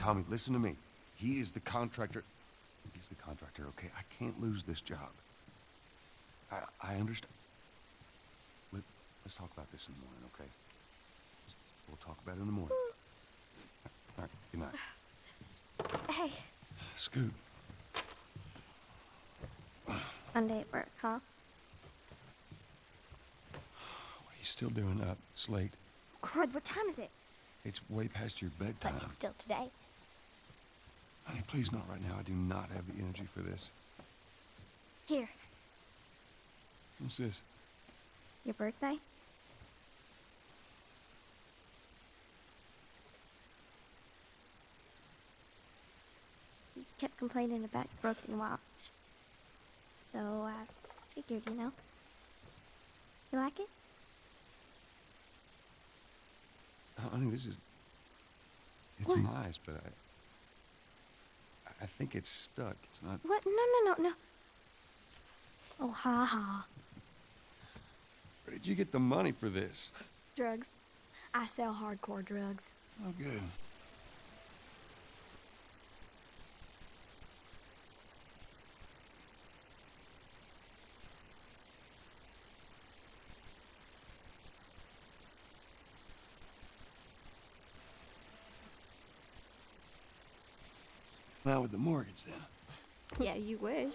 Tommy, listen to me. He is the contractor. He's the contractor, okay? I can't lose this job. I understand. Let's talk about this in the morning, okay? We'll talk about it in the morning. All right, good night. Hey. Scoot. Monday at work, huh? What are you still doing up? It's late. Crud, what time is it? It's way past your bedtime. But it's still today. Honey, please not right now. I do not have the energy for this. Here. What's this? Your birthday? You kept complaining about your broken watch. So, figured, you know. You like it? Honey, this is... It's What? nice, but I think it's stuck. It's not... What? No. Oh, ha ha. Where did you get the money for this? Drugs. I sell hardcore drugs. Oh, good. Now with the mortgage, then. Yeah, you wish.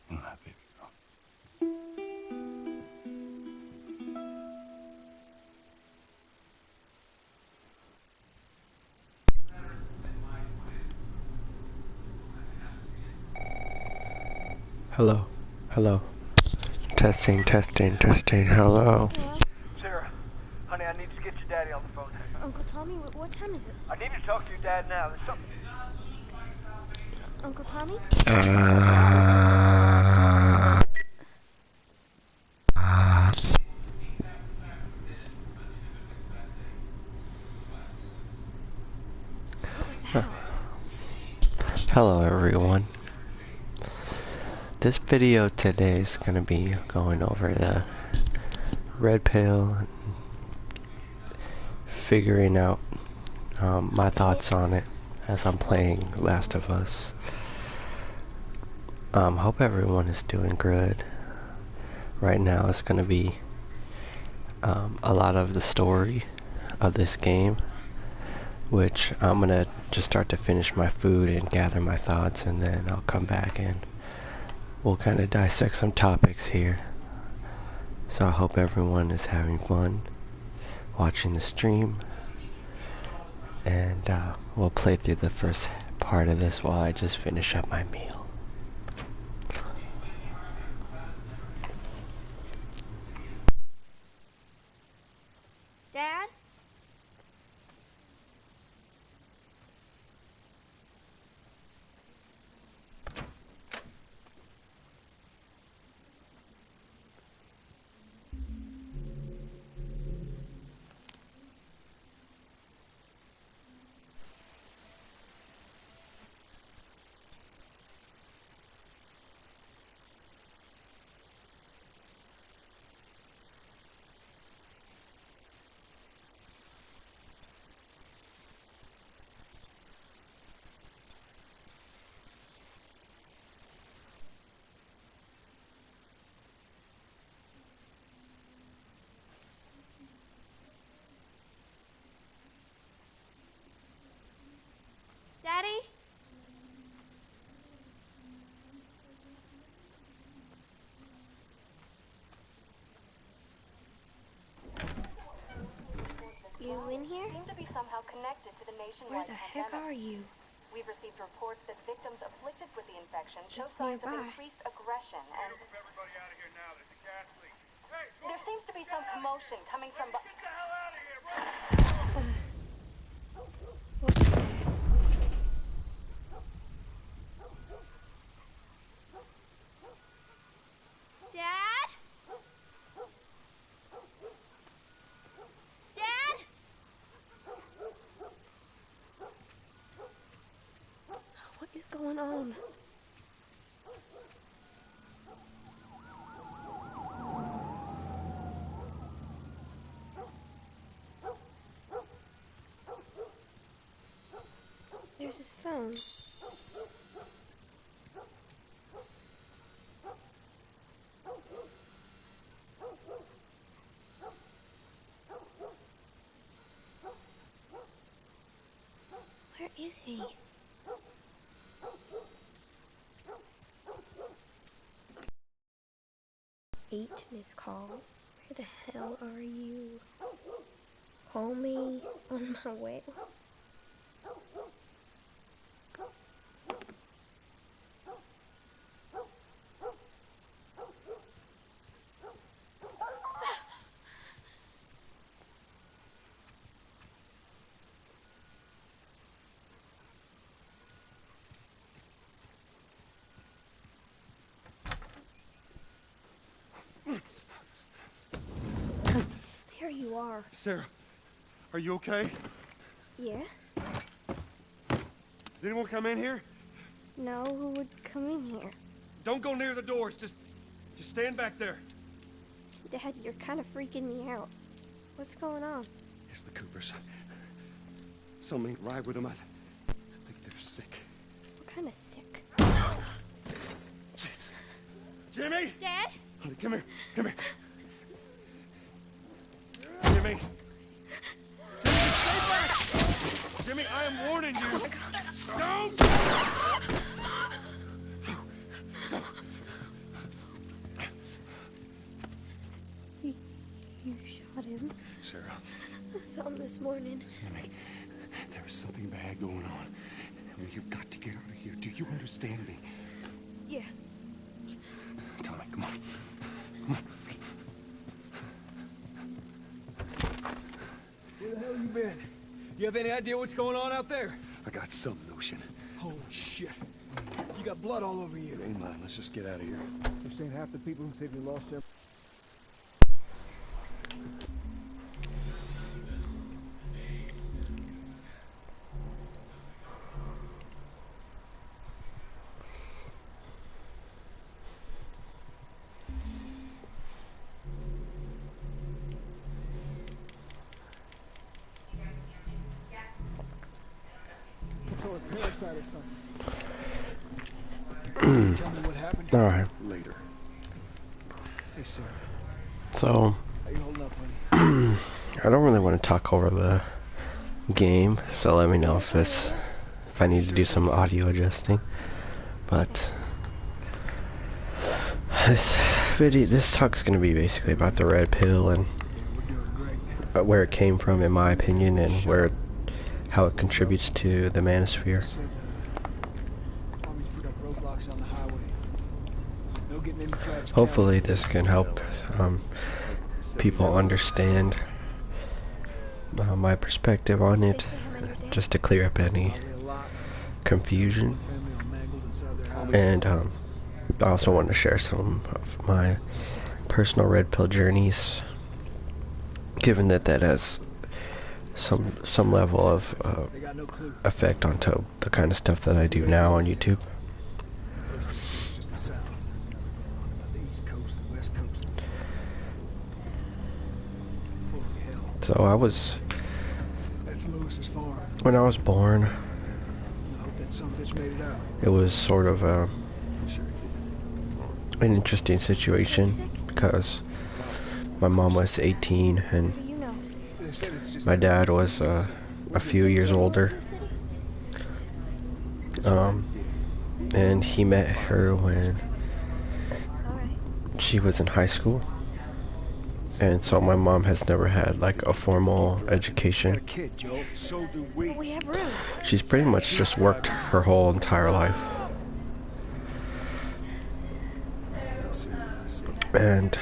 My baby girl. Hello. Testing. Hello. Sarah, honey, I need to get your daddy on the phone. Uncle Tommy, what time is it? I need to talk to your dad now. There's something... Uncle Tommy? What was that? Hello everyone. This video today is going to be going over the Red Pill, figuring out my thoughts on it as I'm playing Last of Us. Hope everyone is doing good. Right now it's going to be a lot of the story of this game, which I'm going to just start to finish my food and gather my thoughts, and then I'll come back and we'll kind of dissect some topics here. So I hope everyone is having fun watching the stream, and we'll play through the first part of this while I just finish up my meal. Dad? somehow connected to the Where nationwide the heck pandemic. are you? We've received reports that victims afflicted with the infection show It's signs of nearby. increased aggression, and Move everybody out of here now. There's a gas leak. Hey, there seems to be some commotion coming from get the hell out of here, run! What was that? Dad? Dad? What is going on? There's his phone. Where is he? 8 missed calls. Where the hell are you? Call me on my way. There you are. Sarah, are you okay? Yeah? Does anyone come in here? No, who would come in here? Don't go near the doors. Just stand back there. Dad, you're kind of freaking me out. What's going on? It's the Coopers. Something ain't right with them. I think they're sick. What kind of sick? Jimmy! Dad? Honey, come here. Come here. Jimmy! Stay back! Jimmy, I am warning you. Don't! You shot him. Sarah. I saw him this morning. Listen to me. There is something bad going on. You've got to get out of here. Do you understand me? Yeah. Tommy, come on. Come on. Where the hell you been? You have any idea what's going on out there? I got some notion. Holy shit. You got blood all over you. It ain't mine. Let's just get out of here. You're saying half the people in the city lost their... parasite or something. Tell me what happened. All right. Later. Hey, sir. So, How you holding up, honey? I don't really want to talk over the game, so let me know if I need to do some audio adjusting. But this talk's gonna be basically about the red pill and We're doing great. where it came from, in my opinion, and how it contributes to the Manosphere. Always put up roadblocks on the highway. No getting into Travis Hopefully, this can help people understand my perspective on it, just to clear up any confusion. And I also want to share some of my personal red pill journeys, given that has some level of effect onto the kind of stuff that I do now on YouTube. So when I was born, it was sort of an interesting situation because my mom was 18 and my dad was a few years older. And he met her when she was in high school. and so my mom has never had like a formal education. Kid, Joe. So do we. But we have room. She's pretty much just worked her whole entire life. And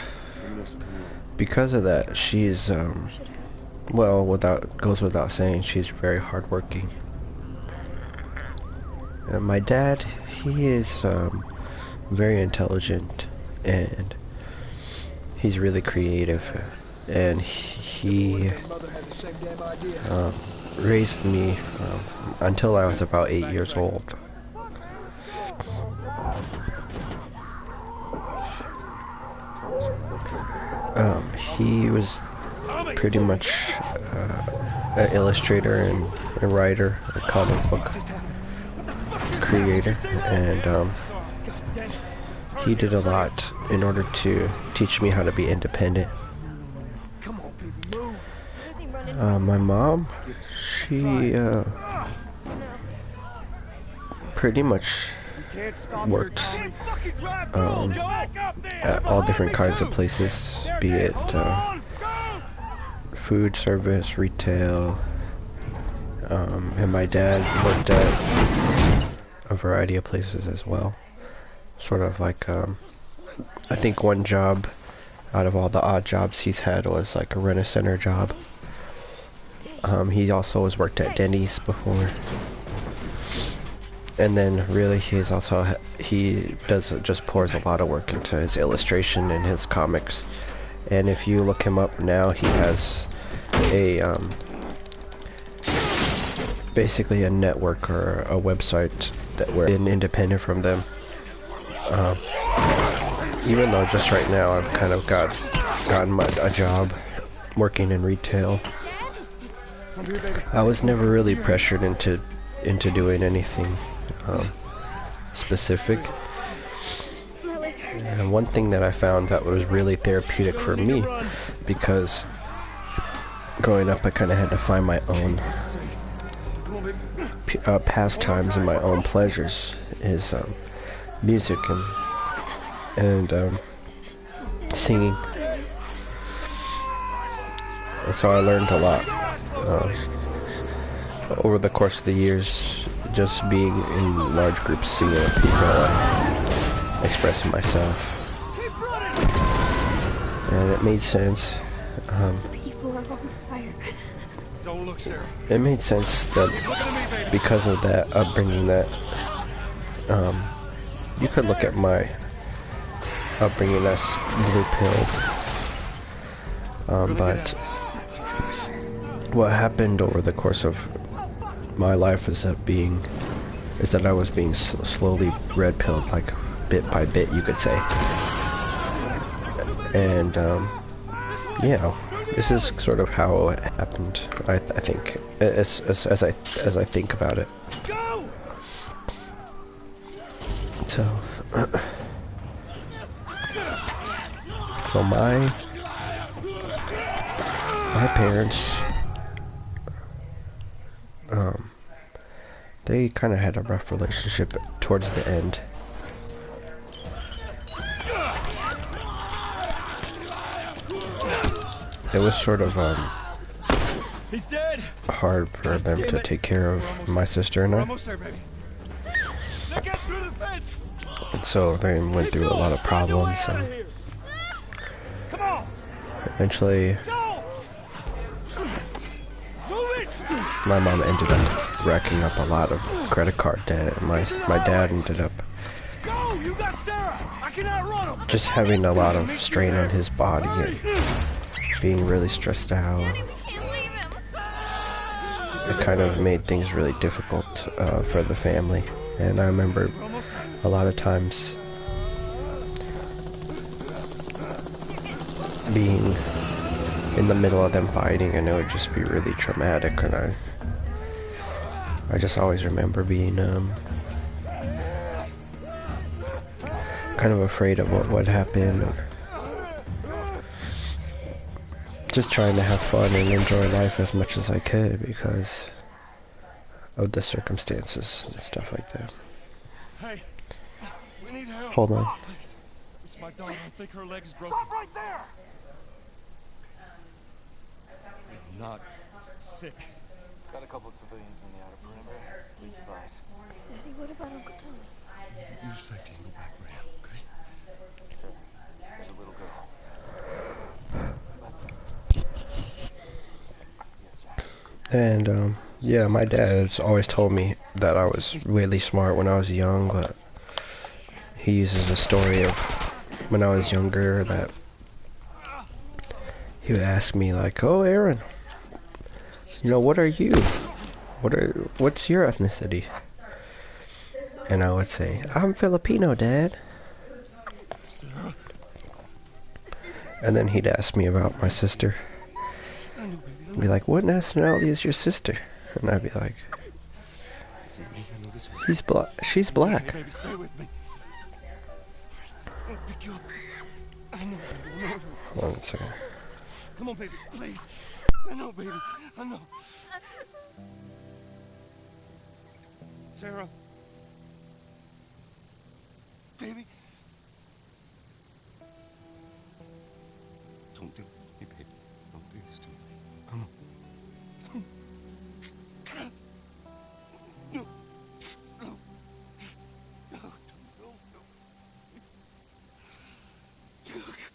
because of that, she's, well, goes without saying, she's very hardworking. And my dad, he is very intelligent, and he's really creative, and he raised me until I was about 8 years old. He was pretty much an illustrator and a writer, a comic book creator, and he did a lot in order to teach me how to be independent. My mom, she pretty much worked at all different kinds of places, be it food service, retail, and my dad worked at a variety of places as well. Sort of like, I think one job out of all the odd jobs he's had was like a rent-a-center job. He also has worked at Denny's before. And then really he just pours a lot of work into his illustration and his comics. And if you look him up now, he has a basically a network or a website that we're independent from them. Even though just right now I've kind of gotten a job working in retail, I was never really pressured into doing anything specific. And one thing that I found that was really therapeutic for me, because growing up I kind of had to find my own pastimes and my own pleasures, is music and singing. And so I learned a lot over the course of the years, just being in large groups, singing with people and expressing myself. And it made sense. People are on fire. Don't look, Sarah. It made sense that because of that upbringing, that you could look at my upbringing as blue-pilled. But what happened over the course of my life is that I was being slowly red-pilled, like bit by bit, you could say. And yeah, this is sort of how it happened. I think, as I think about it. So, so my parents, they kind of had a rough relationship towards the end. It was sort of hard for them to take care of my sister and I. And so they went through a lot of problems, and eventually my mom ended up racking up a lot of credit card debt, and my dad ended up just having a lot of strain on his body and being really stressed out. It kind of made things really difficult for the family. And I remember a lot of times being in the middle of them fighting, and it would just be really traumatic. And I just always remember being kind of afraid of what would happen. Just trying to have fun and enjoy life as much as I could because of the circumstances and stuff like that. Hey, we need help. Hold on. It's my daughter. I think her leg's broken. Stop right there! not sick. Got a couple of civilians in the outer perimeter. Please advise. Daddy, what about Uncle Tony? Get you to safety and go back for him, okay? Sir, there's a little girl. And yeah, my dad's always told me that I was really smart when I was young, but he uses a story of when I was younger that he would ask me like, "Oh, Aaron, you know, what are you? What's your ethnicity?" And I would say, "I'm Filipino, Dad." And then he'd ask me about my sister. He'd be like, "What nationality is your sister?" And I'd be like, she's black. Baby, stay with me. Pick you up. I know. Hold on a second. Come on, baby, please. I know, baby. I know. Sarah. Baby. Don't do this to me, baby. Don't do this to me. Come on. No. No. No. No. No. Please. Please. Please.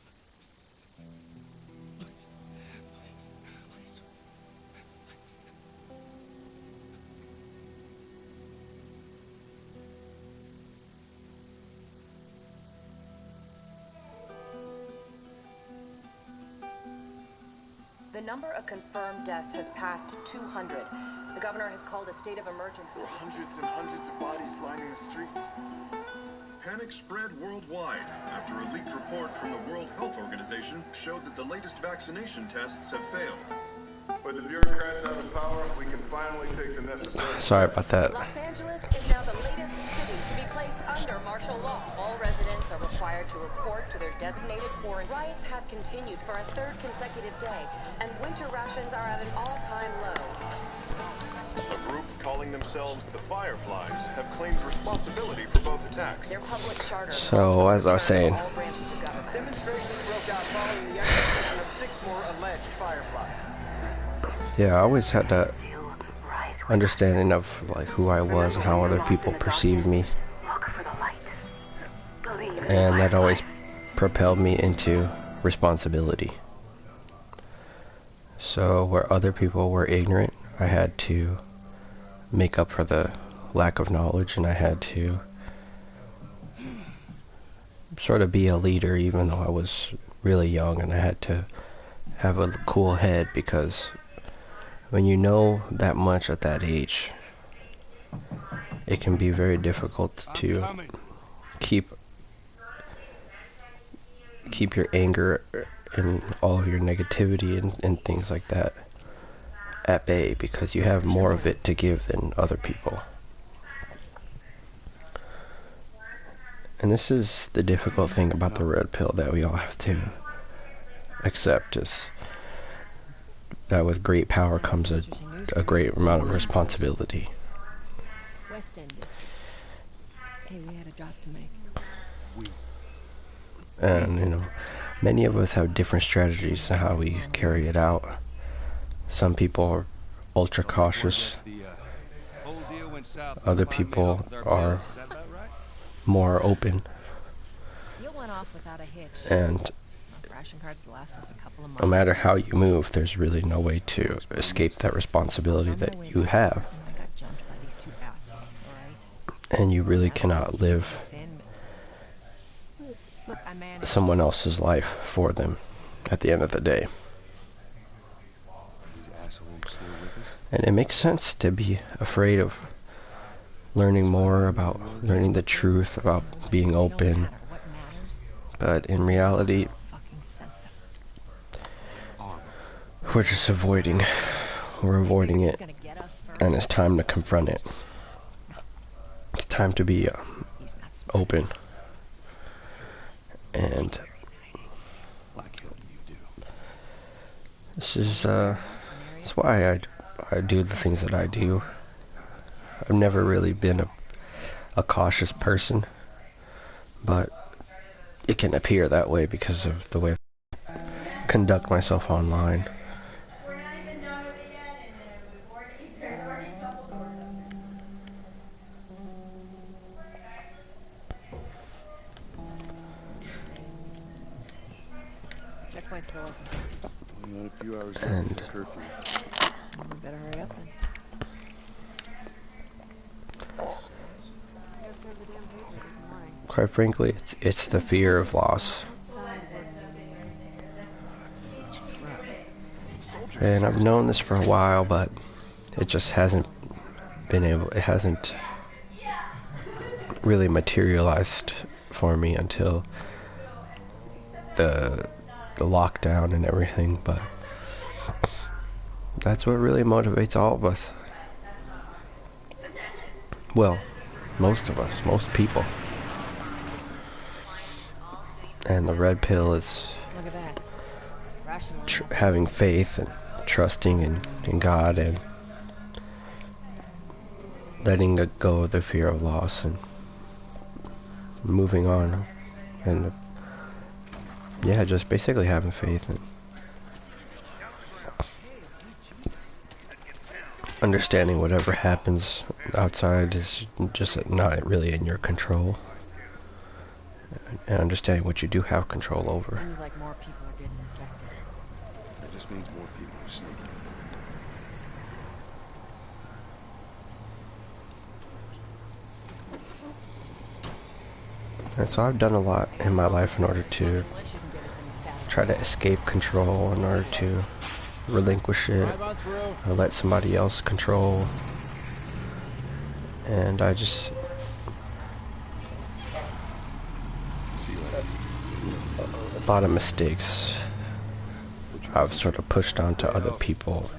Please. Please. The number of confirmed deaths has passed 200. The governor has called a state of emergency. There are hundreds and hundreds of bodies lining the streets. Panic spread worldwide after a leaked report from the World Health Organization showed that the latest vaccination tests have failed. With the bureaucrats out of power, we can finally take the necessary... Sorry about that. Los Angeles is now the latest city to be placed under martial law. All residents are required to report to their designated quarantine. Riots have continued for a third consecutive day, and winter rations are at an all-time low. A group calling themselves the Fireflies have claimed responsibility for both attacks. Their public charter So, as I was saying, all branches of government. Demonstrations broke out following the execution of 6 more alleged fireflies. yeah, I always had that understanding of like who I was and how other people perceived me, and that always propelled me into responsibility. So where other people were ignorant, I had to make up for the lack of knowledge, and I had to sort of be a leader even though I was really young, and I had to have a cool head, because when you know that much at that age, it can be very difficult to keep your anger and all of your negativity and things like that at bay, because you have more of it to give than other people. And this is the difficult thing about the red pill that we all have to accept, is that with great power comes a great amount of responsibility. West End District. Hey, we had a drop to make. And, you know, many of us have different strategies to how we carry it out. Some people are ultra cautious. Other people are more open. You went off without a hitch. And Ration cards last us a couple of months. no matter how you move, there's really no way to escape that responsibility that you have. I got jumped by these 2 assholes, alright? And you really cannot live Look, I managed. someone else's life for them at the end of the day. And it makes sense to be afraid of learning more, about learning the truth, about being open. But in reality, we're just avoiding. We're avoiding it. And it's time to confront it. It's time to be open. And this is that's why I do the things that I do. I've never really been a cautious person, but it can appear that way because of the way I conduct myself online. Checkpoint's still open. Only got a few hours left And until curfew. We better hurry up then. quite frankly, it's the fear of loss. And I've known this for a while, but it just hasn't it hasn't really materialized for me until the lockdown and everything. But that's what really motivates all of us. Well, most of us, most people. And the red pill is Look at that. having faith and trusting in God and letting go of the fear of loss and moving on, and yeah, just basically having faith and understanding whatever happens outside is just not really in your control, and understanding what you do have control over. Seems like more people are getting infected. That just means more people are sneaking. And so I've done a lot in my life in order to try to escape control, in order to relinquish it or let somebody else control. And I just a lot of mistakes I've sort of pushed onto other people,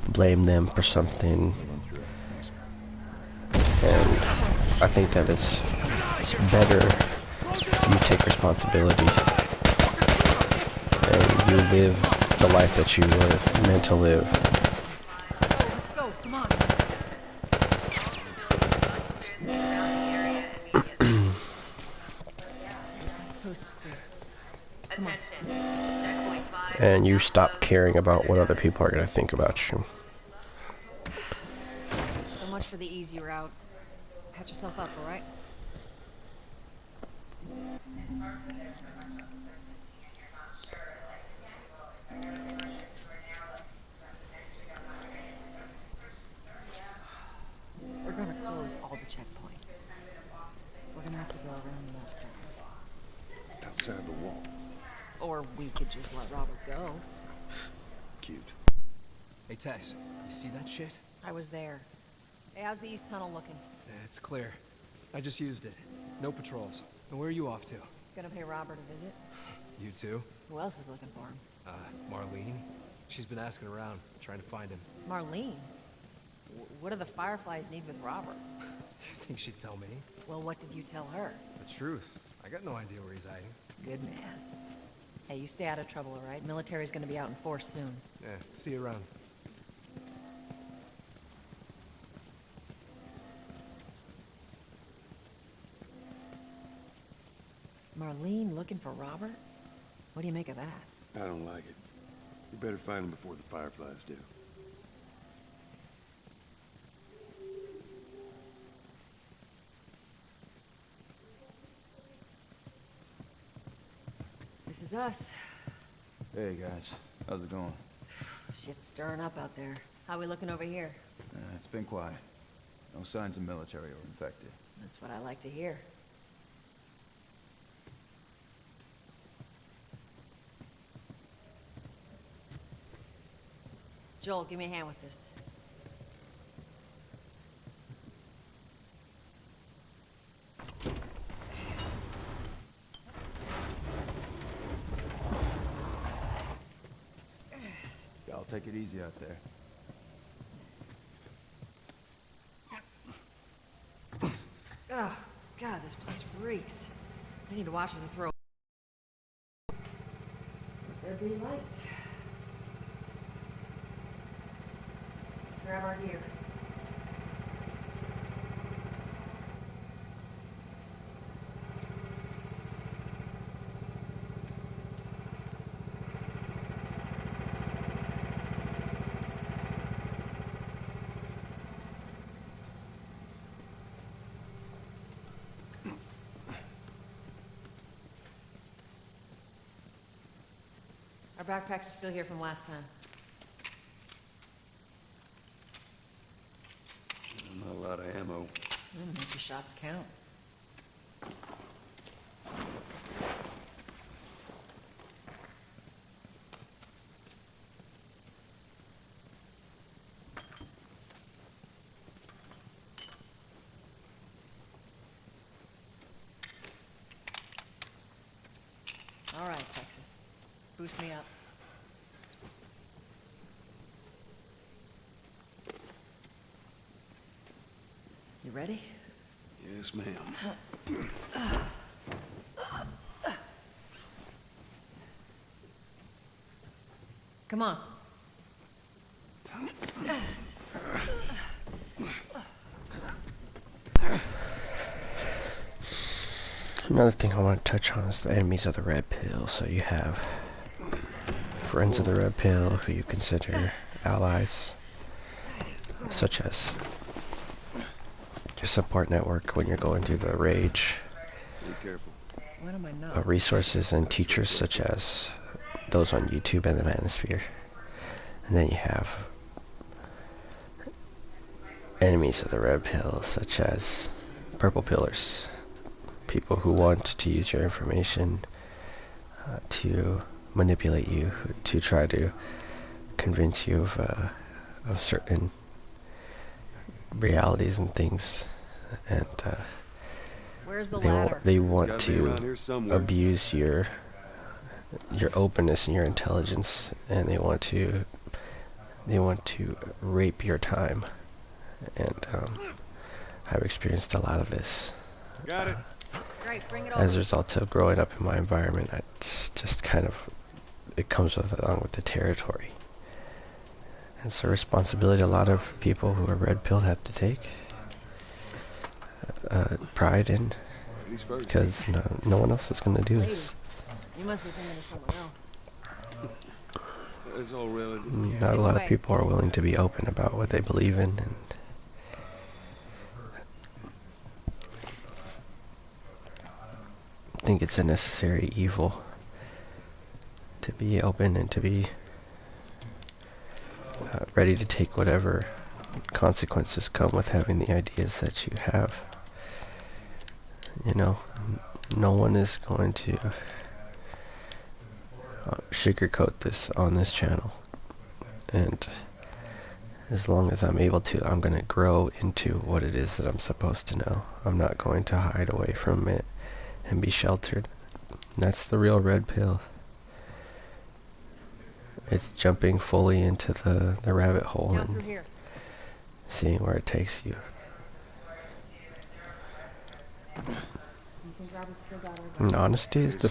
blame them for something, and I think that it's better you take responsibility and you live the life that you were meant to live. Let's go, come on. Coast is clear. Come on. And you stop caring about what other people are going to think about you. So much for the easy route. Patch yourself up, alright? We're gonna close all the checkpoints. We're gonna have to go around that fast. Outside the wall. Or we could just let Robert go. Cute. Hey, Tess, you see that shit? I was there. Hey, how's the east tunnel looking? Yeah, it's clear. I just used it. No patrols. And where are you off to? Gonna pay Robert a visit? You too? Who else is looking for him? Marlene? She's been asking around, trying to find him. Marlene? What do the Fireflies need with Robert? You think she'd tell me? Well, what did you tell her? The truth. I got no idea where he's hiding. Good man. Hey, you stay out of trouble, all right? Military's gonna be out in force soon. Yeah, see you around. Marlene looking for Robert? What do you make of that? I don't like it. You better find him before the Fireflies do. This is us. Hey guys, how's it going? Shit's stirring up out there. How we looking over here? It's been quiet. No signs of military or infected. That's what I like to hear. Joel, give me a hand with this. Y'all take it easy out there. Oh, God, this place reeks. I need to wash with a throw. There be light. Grab our gear. Our backpacks are still here from last time. Not a lot of ammo. Make your shots count. All right, Texas. Boost me up. You ready? Yes, ma'am. Come on. Another thing I want to touch on is the enemies of the Red Pill. So you have friends of the Red Pill who you consider allies, such as your support network when you're going through the rage, Be careful. What am I not? resources and teachers such as those on YouTube and the Manosphere. And then you have enemies of the Red Pill such as Purple Pillars, people who want to use your information to manipulate you, to try to convince you of certain realities and things, and Where's the ladder? they want It's gotta be around to here somewhere. abuse your openness and your intelligence, and they want to rape your time. And I've experienced a lot of this. Got it. Great, bring it As a over. result of growing up in my environment, it's just kind of, it comes along with the territory. It's a responsibility a lot of people who are red pilled have to take pride in, Ladies first. because no one else is going to do this. You must be thinking of someone else. That's all relative. Not a This lot way. of people are willing to be open about what they believe in, and I think it's a necessary evil to be open and to be ready to take whatever consequences come with having the ideas that you have. You know, no one is going to sugarcoat this on this channel, and as long as I'm able to, I'm going to grow into what it is that I'm supposed to know. I'm not going to hide away from it and be sheltered. And that's the real red pill. It's jumping fully into the rabbit hole Down through and here. seeing where it takes you. And honesty is the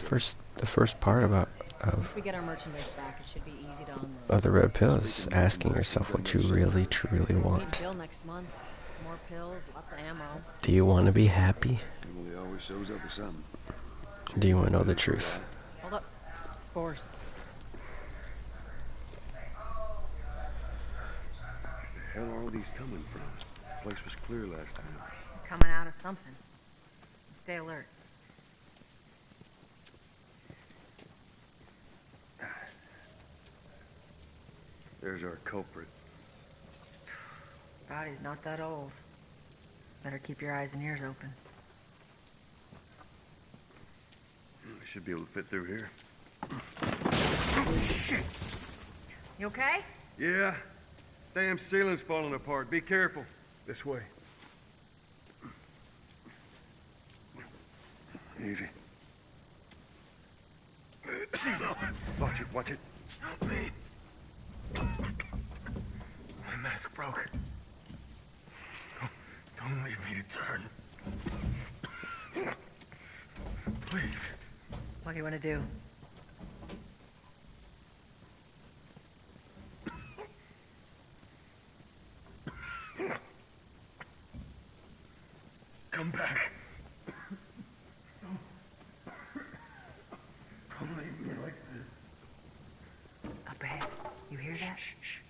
first part about Once we get our merchandise back, it should be easy to unload. of the red pill is asking yourself what you really truly Need want. bill next month. More pills, lots of ammo. Do you want to be happy? Emily always shows up with something. Do you want to know the truth? Hold up. Spores. Where the hell are all these coming from? The place was clear last time. Coming out of something. Stay alert. There's our culprit. Body's not that old. Better keep your eyes and ears open. We should be able to fit through here. You okay? Yeah. Damn ceiling's falling apart. Be careful. This way. Easy. Watch it, watch it. Help me. My mask broke. Don't leave me to turn. Please. What do you want to do? Come back. Don't leave me like this. Up ahead. You hear that? Shh.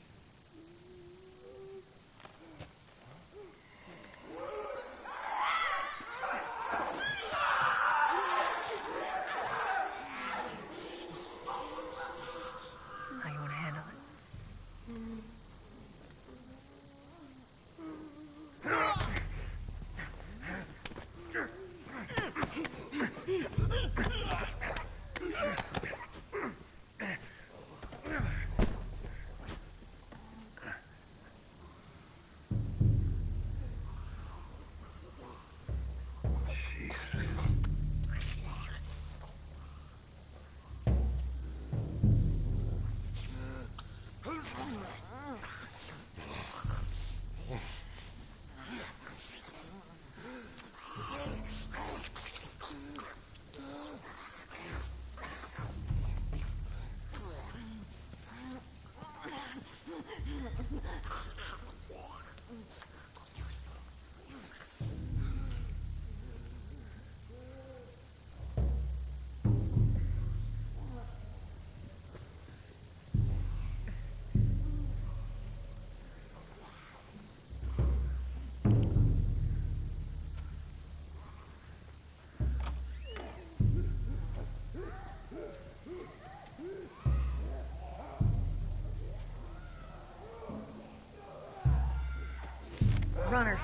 Runners.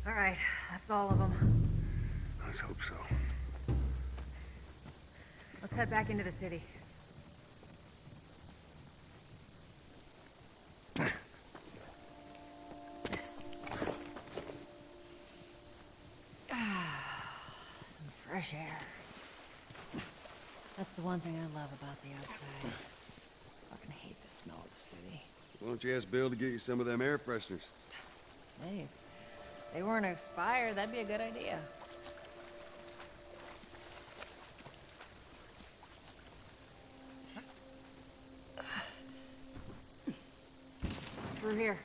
All right, that's all of them. Let's hope so. Let's head back into the city. Some fresh air. That's the one thing I love about the outside. Fucking hate the smell of the city. Why don't you ask Bill to get you some of them air fresheners? Hey, if they weren't expired, that'd be a good idea. Through here.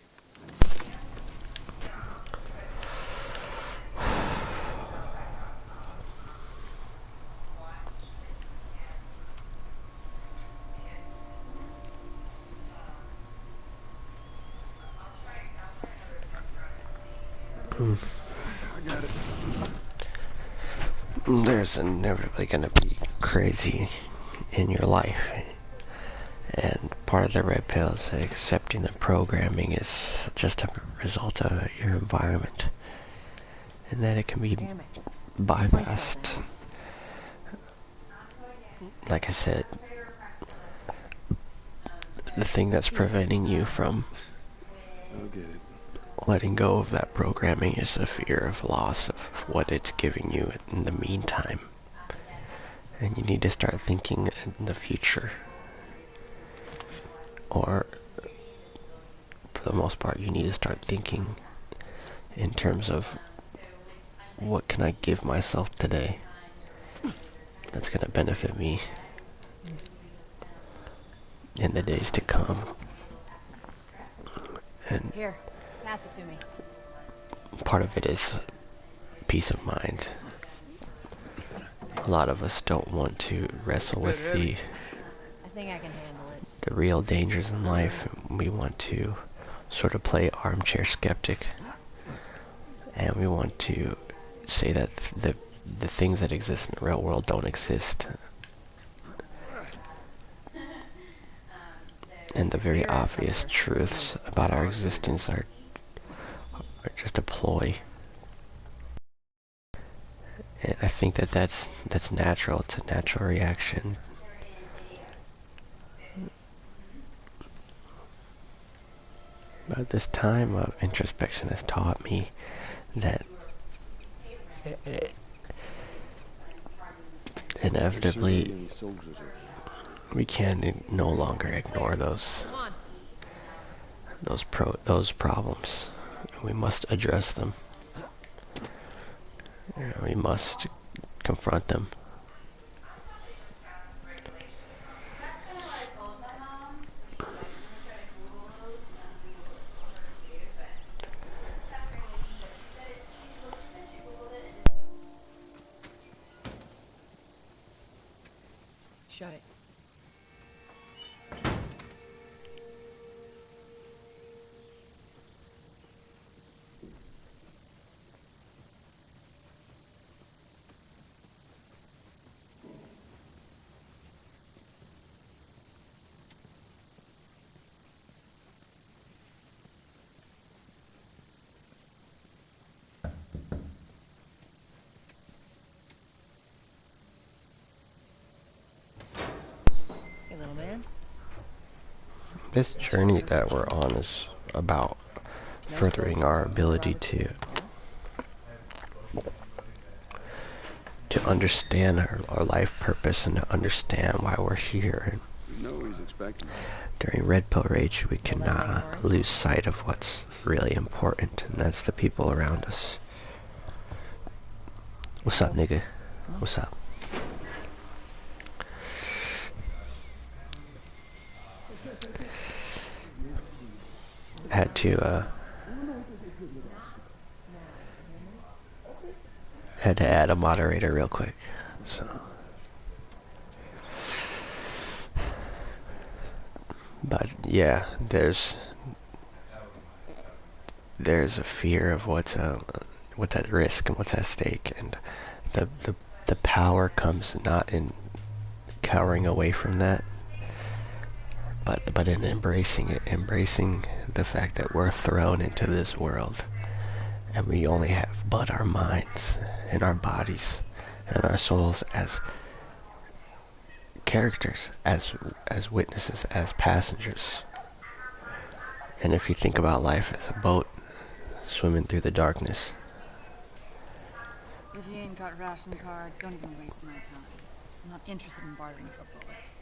I got it. There's inevitably going to be crazy in your life. And part of the red pill is accepting the programming is just a result of your environment. And that it can be bypassed. Like I said, the thing that's preventing you from I'll get it. letting go of that programming is the fear of loss of what it's giving you in the meantime. And you need to start thinking in the future. Or, for the most part, you need to start thinking in terms of what can I give myself today that's going to benefit me in the days to come. And Here, pass it to me. part of it is peace of mind. A lot of us don't want to wrestle with I think I can handle it. the real dangers in life. We want to sort of play armchair skeptic, and we want to say that the things that exist in the real world don't exist, and the very obvious truths about our existence are just a ploy. And I think that that's natural. It's a natural reaction. But this time of introspection has taught me that inevitably we can no longer ignore those problems. We must address them. We must confront them. Shut it. man. This journey that we're on is about furthering our ability to understand our life purpose and to understand why we're here. You know he's expecting it. During Red Pill Rage, we cannot lose sight of what's really important, and that's the people around us. What's up, nigga? What's up? Had to add a moderator real quick, so. But yeah, there's a fear of what's at risk and what's at stake, and the power comes not in cowering away from that, but in embracing it, embracing the fact that we're thrown into this world, and we only have but our minds and our bodies and our souls as characters, as witnesses, as passengers. And if you think about life as a boat swimming through the darkness. If you ain't got ration cards, don't even waste my time. I'm not interested in bartering for bullets.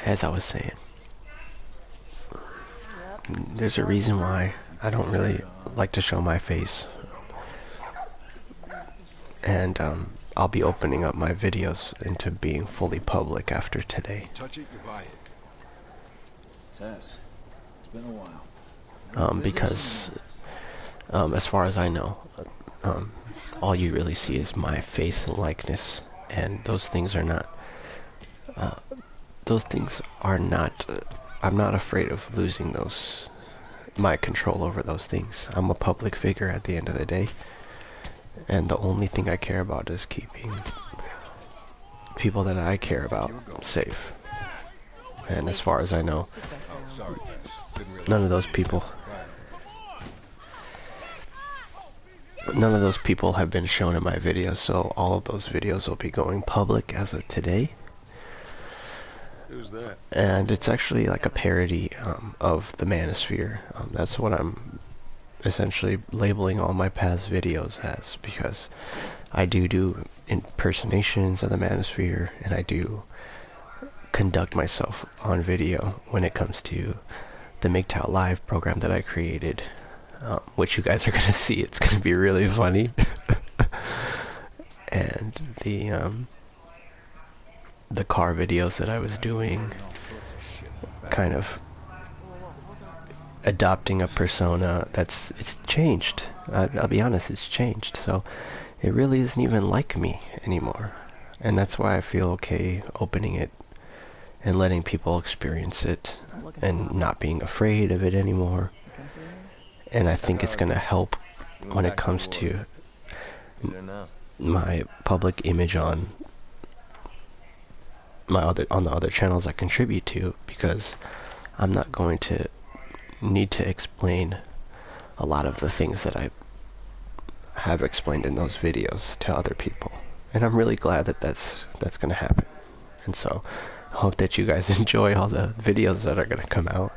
As I was saying, there's a reason why I don't really like to show my face. And I'll be opening up my videos into being fully public after today. Touch it, you buy it. Tess, it's been a while. Because as far as I know, all you really see is my face and likeness, and those things are not. I'm not afraid of losing my control over those things. I'm a public figure at the end of the day, and the only thing I care about is keeping people that I care about safe. And as far as I know, none of those people have been shown in my videos, so all of those videos will be going public as of today. Who's that? And it's actually like a parody of the Manosphere. That's what I'm essentially labeling all my past videos as, because I do impersonations of the Manosphere, and I do conduct myself on video when it comes to the MGTOW Live program that I created, which you guys are going to see. It's going to be really funny. And the car videos that I was doing, kind of adopting a persona it's changed. I'll be honest, it's changed. So it really isn't even like me anymore. And that's why I feel okay opening it and letting people experience it and not being afraid of it anymore. And I think it's going to help when it comes to my public image on the other channels I contribute to, because I'm not going to need to explain a lot of the things that I have explained in those videos to other people. And I'm really glad that that's going to happen. And so I hope that you guys enjoy all the videos that are going to come out,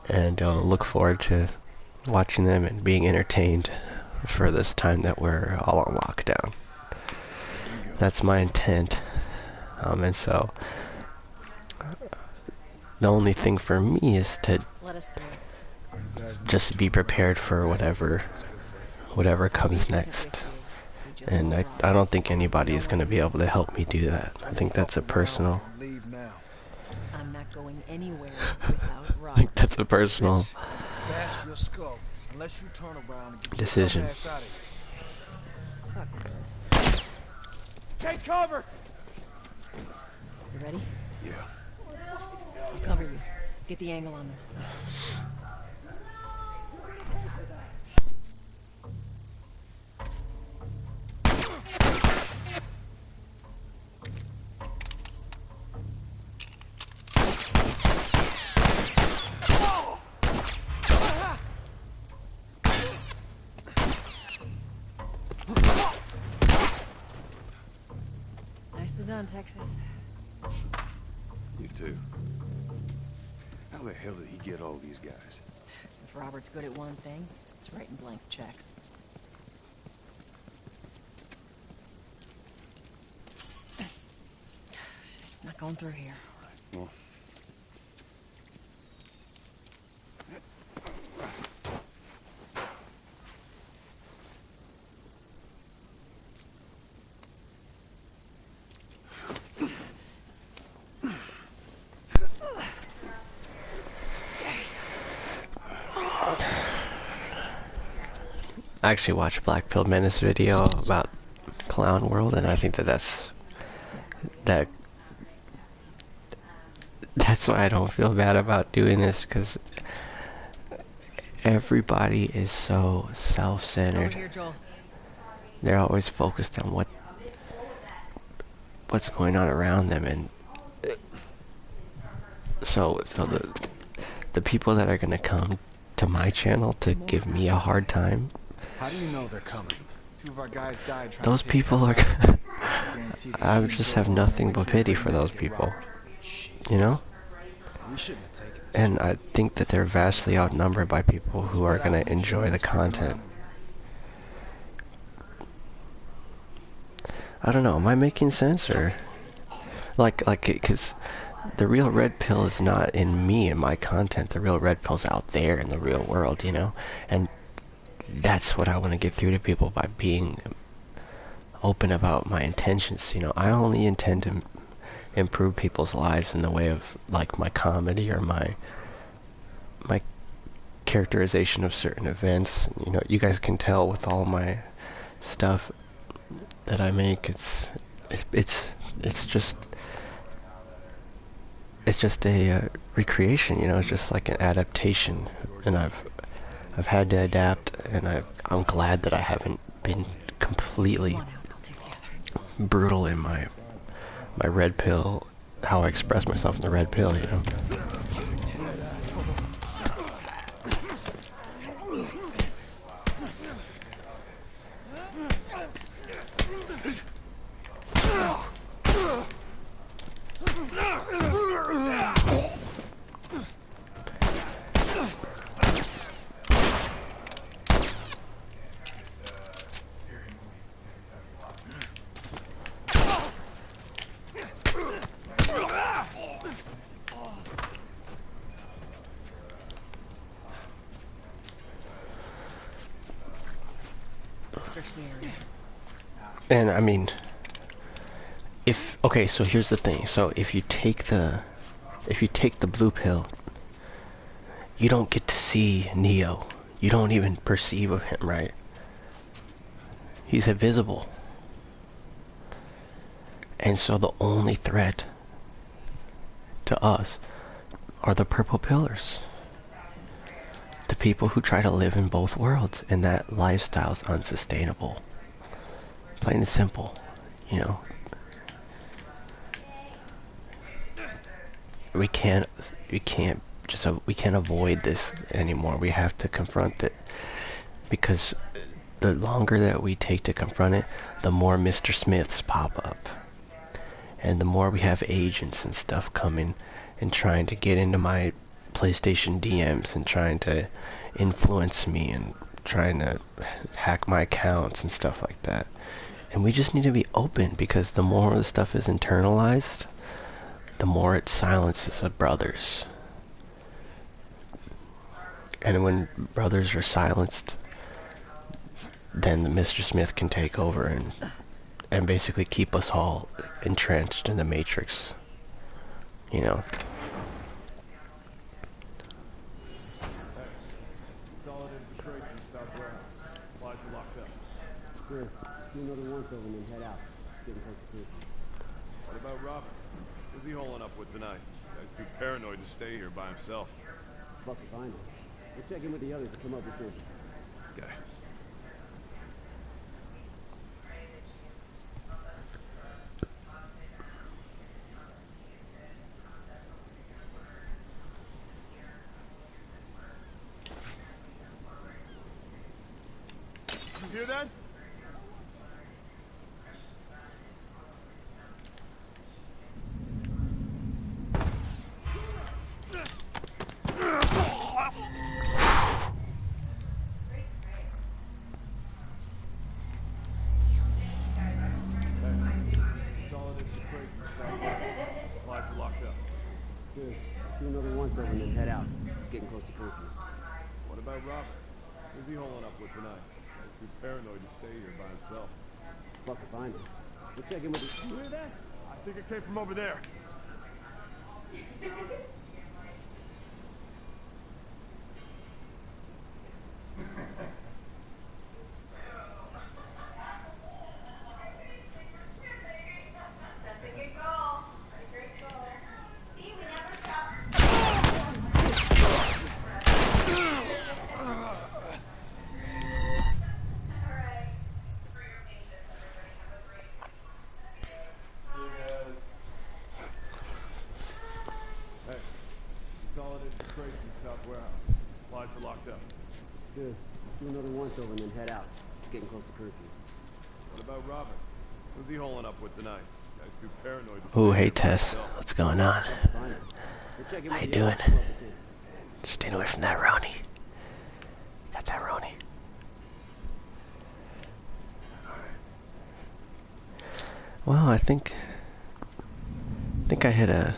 and look forward to watching them and being entertained for this time that we're all on lockdown. That's my intent. And so the only thing for me is to just be prepared for whatever comes next. And I don't think anybody is going to be able to help me do that. I think that's a personal I'm not going anywhere without Rob. I think that's a personal decision. Fuck this. Take cover! You ready? Yeah. I'll cover you. Get the angle on them. around, Texas. You too. How the hell did he get all these guys? If Robert's good at one thing, it's writing blank checks. Not going through here. Well, I actually watched Black Pill Menace video about Clown World, and I think that's why I don't feel bad about doing this, because everybody is so self-centered. Over here, Joel. They're always focused on what's going on around them, and so the people that are gonna come to my channel to give me a hard time, How do you know they're coming? Two of our guys died trying those to take people are Tessa. I just have nothing but pity for those people, you know? We shouldn't have taken this. And I think that they're vastly outnumbered by people who are gonna enjoy the content. I don't know, am I making sense, or because the real red pill is not in me and my content. The real red pill's out there in the real world, you know? And that's what I want to get through to people by being open about my intentions, you know? I only intend to improve people's lives in the way of, like, my comedy or my characterization of certain events. You know, you guys can tell with all my stuff that I make, it's just a recreation, you know. It's just like an adaptation, and I've had to adapt, and I'm glad that I haven't been completely brutal in my red pill, how I express myself in the red pill, you know. Search the area. And I mean, okay, so here's the thing. So if you take the blue pill, you don't get to see Neo. You don't even perceive of him, right? He's invisible. And so the only threat to us are the purple pillars. The people who try to live in both worlds, and that lifestyle's unsustainable. Plain and simple, you know. We can't avoid this anymore. We have to confront it, because the longer that we take to confront it, the more Mr. Smiths pop up, and the more we have agents and stuff coming and trying to get into my PlayStation DMs and trying to influence me and trying to hack my accounts and stuff like that. And we just need to be open, because the more the stuff is internalized, the more it silences the brothers. And when brothers are silenced, then the Mr. Smith can take over and basically keep us all entrenched in the Matrix, you know. Sure. Do another once over and then head out. Getting close to food. What about Robert? Who's he holing up with tonight? Guy's too paranoid to stay here by himself. Fuck if I know. We'll check in with the others to come up with something. Okay. You hear that? Good. Do another once over and then head out. It's getting close to curfew. What about Robert? Who's he holding up with tonight? Guy's too paranoid to stay here by himself. Fuck if I know. We'll check in with you. You hear that? I think it came from over there. Good. Do another once over and then head out. It's getting close to curfew. What about Robert? Who's he holding up with tonight? Guy's too paranoid to Ooh, stay hey here by Tess. himself. What's going on? We'll check in How with you doing? you. Staying away from that Roni. Got that Roni. Well, I think I hit a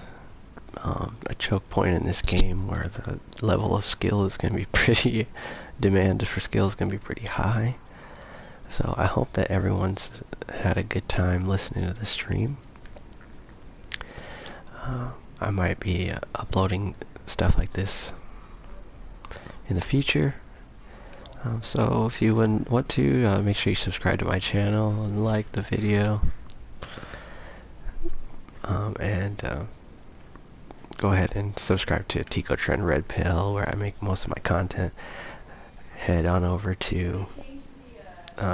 choke point in this game where the level of skill is going to be pretty, demand for skill is going to be pretty high. So I hope that everyone's had a good time listening to the stream. I might be uploading stuff like this in the future. So if you wouldn't want to, make sure you subscribe to my channel and like the video. And go ahead and subscribe to Tico Trend Red Pill, where I make most of my content. Head on over to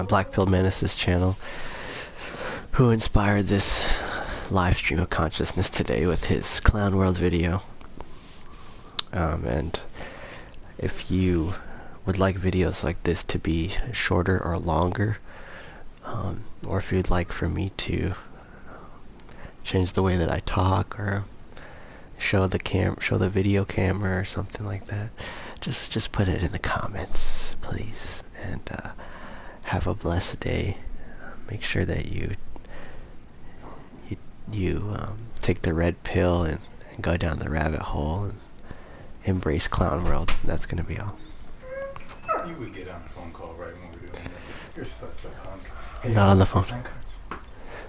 Black Pill Menace's channel, who inspired this live stream of consciousness today with his Clown World video. And if you would like videos like this to be shorter or longer, or if you'd like for me to change the way that I talk or show the video camera or something like that, just put it in the comments, please. And have a blessed day. Make sure that you take the red pill and go down the rabbit hole and embrace Clown World. That's gonna be all. You would get on a phone call right when we're doing this. You're such a punk. I'm not on the phone.